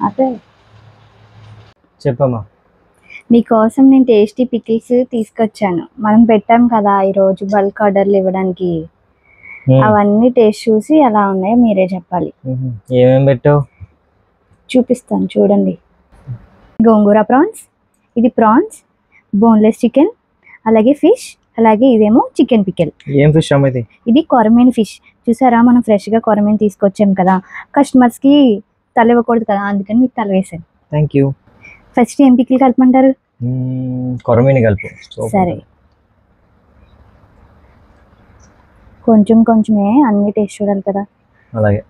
అదే చెప్పమ్మా. మీకోసం నేను టేస్టీ పికిల్స్ తీసుకొచ్చాను. మనం పెట్టాం కదా ఈరోజు బల్క్ ఆర్డర్లు ఇవ్వడానికి. అవన్నీ టేస్ట్ చూసి ఎలా ఉన్నాయో మీరే చెప్పాలి. ఏమేమి పెట్టావు? చూపిస్తాను చూడండి. గోంగూర ప్రాన్స్, ఇది ప్రాన్స్, బోన్లెస్ చికెన్, అలాగే ఫిష్, అలాగే ఇదేమో చికెన్ పికిల్. ఏం ఫిష్ అమ్మ ఇది? ఇది కొరమేన్ ఫిష్. చూసారా, మనం ఫ్రెష్గా కొరమేన్ తీసుకొచ్చాం కదా, కస్టమర్స్కి తల ఇవ్వకూడదు కదా, అందుకని మీకు తల వేసాను. Thank you. ఫస్ట్ ఏం పికిల్ కలపమంటారు? కొరమేని కలుపు. సరే, కొంచెం కొంచెమే అన్ని టేస్ట్ చూడాలి కదా. అలాగే.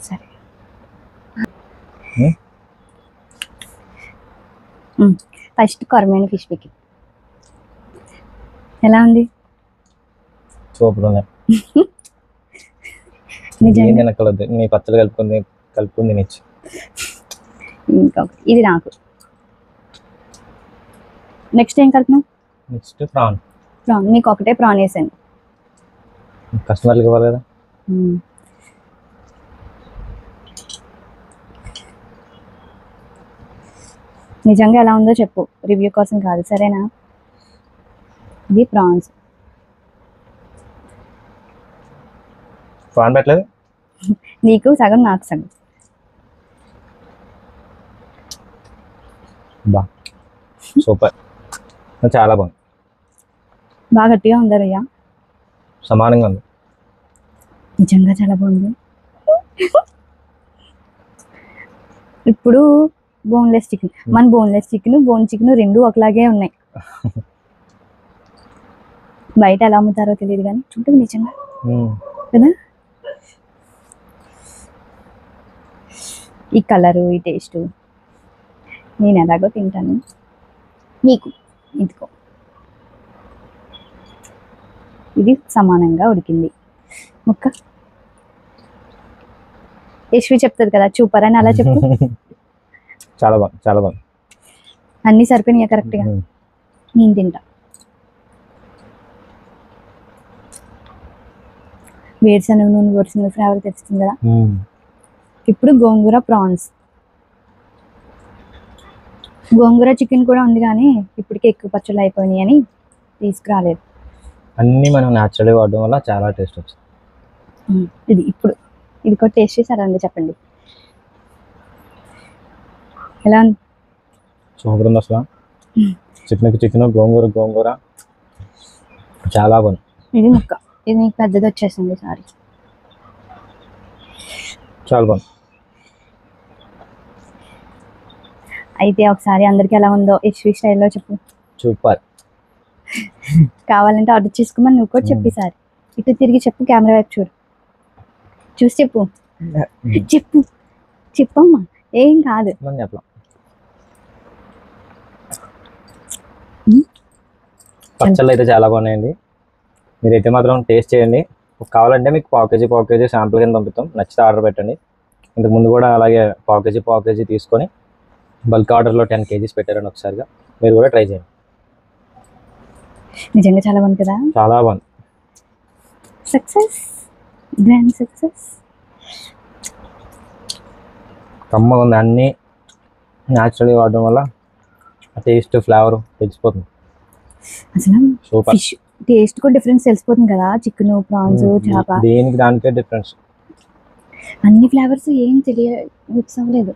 సరే, ఫస్ట్ కొరమేని ఫిష్ పికిల్ ఎలా ఉంది? సూపర్ ఉంది. నిజంగా తినకలదు, నీ పచ్చడి కలుపుకుని తినచ్చు. ఇంకా ఇది నాకు. నెక్స్ట్ ఏం కలుపును? Next PRAN. ప్రాన్ మీకు ఒకటే ప్రాన్ వేసాను. కస్టమర్లకు ఇవ్వాలి కదా. నిజంగా ఎలా ఉందో చెప్పు, రివ్యూ కోసం కాదు, సరేనా? ఇది ప్రాన్స్. ప్రాన్ పెట్టలేదు? నీకు సగం నాకు సగం. బా సూపర్, చాలా బాగుంది. బాగా గట్టిగా ఉందా రయ్యా? సమానంగా ఉంది. నిజంగా చాలా బాగుంది. ఇప్పుడు బోన్లెస్ చికెన్, మన బోన్లెస్ చికెన్, బోన్ చికెన్ రెండు ఒకలాగే ఉన్నాయి. బయట ఎలా అమ్ముతారో తెలియదు కానీ చూడు నిజంగా కదా. ఈ కలరు, ఈ టేస్ట్ నేను ఎలాగో తింటాను. మీకు ఇదిగో, ఇది సమానంగా ఉడికింది ముక్క. యశ్వి చెప్తుంది కదా చూపర్ అని, అలా చెప్పు. చాలా బాగుంది, చాలా బాగుంది. అన్నీ సరిపోయినాయా కరెక్ట్గా? నేను తింటా. వేరుశనగ నూనె, వేరుశనగ ఫ్లేవర్ తెస్తుంది కదా. ఇప్పుడు గోంగూర ప్రాన్స్. గోంగూర చికెన్ కూడా ఉంది కానీ ఇప్పటికే ఎక్కువ పచ్చళ్ళు అయిపోయినాయి అని తీసుకురాలేదు. అన్నీ మనం న్యాచురల్గా వాడడం వల్ల చాలా టేస్ట్ వచ్చింది. ఇది ఇప్పుడు ఇది కూడా టేస్ట్ చేసి అలా ఉంది చెప్పండి, ఎలా ఉంది? సూపర్ ఉంది అసలు. చికెన్, గోంగూర చాలా బాగుంది. ఇది ముక్క, ఇది నీకు పెద్దది వచ్చేసింది సారీ. చాలా బాగుంది. అయితే ఒకసారి అందరికి ఎలా ఉందో యశ్వి స్టైల్లో చెప్పు. సూపర్. కావాలంటే ఆర్డర్ చేసుకోమని నువ్వు కూడా చెప్పి సార్. ఇటు తిరిగి చెప్పు, కెమెరా వైపు చూడు, చూసి చెప్పు. చెప్పు చెప్పమ్మా, ఏం కాదు. పచ్చళ్ళు అయితే చాలా బాగున్నాయండి. మీరైతే మాత్రం టేస్ట్ చేయండి. కావాలంటే మీకు పావు కేజీ శాంపుల్ కింద పంపిస్తాం. నచ్చితే ఆర్డర్ పెట్టండి. ఇంతకు ముందు కూడా అలాగే పావు కేజీ తీసుకొని బల్క్ ఆర్డర్లో 10 kgs పెట్టారండి. ఒకసారిగా మీరు కూడా ట్రై చేయండి. నిజంగా చాలా బాగుంది కదా. చాలా బాగుంది. Success, grand success. కమ్మగా ఉంది. అన్నీ న్యాచురల్గా వాడడం వల్ల టేస్ట్, ఫ్లేవర్ తెలిసిపోతుంది. అసలు సూపర్. ఫిష్ టేస్ట్ కూడా డిఫరెన్స్ తెలిసిపోతుంది కదా. చికెన్, ప్రాన్స్, చేప, దేనికి దానికే డిఫరెన్స్. అన్ని ఫ్లేవర్స్ ఏం మిక్స్ అవ్వలేదు.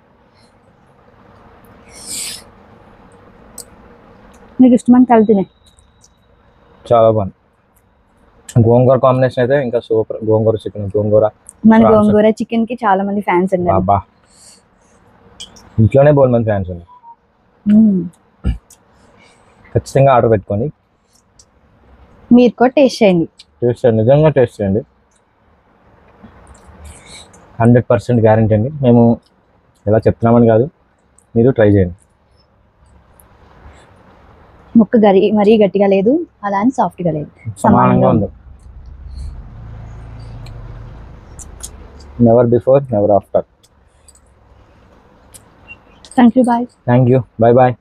మీకు ఇష్టమని కలిపినే చాలా బాగుంది. గోంగూర కాంబినేషన్ అయితే ఇంకా సూపర్. గోంగూర చికెన్, మన గోంగూర చికెన్ కి చాలా మంది ఫ్యాన్స్ ఉన్నారు. బాబా, ఇంట్లోనే బోల్ మంది ఫ్యాన్స్ ఉన్నారు. ఖచ్చితంగా ఆర్డర్ పెట్టుకోండి. మీరు కూడా టేస్ట్ చేయండి. నిజంగా టేస్ట్ చేయండి. 100% గ్యారెంటీ అండి. మేము ఎలా చెప్తున్నామని కాదు, మీరు ట్రై చేయండి. ముక్క మరీ గట్టిగా లేదు, అలా అని సాఫ్ట్గా లేదు, సమానంగా ఉంది. Never before, never after. Thank you, bye. Thank you, bye bye.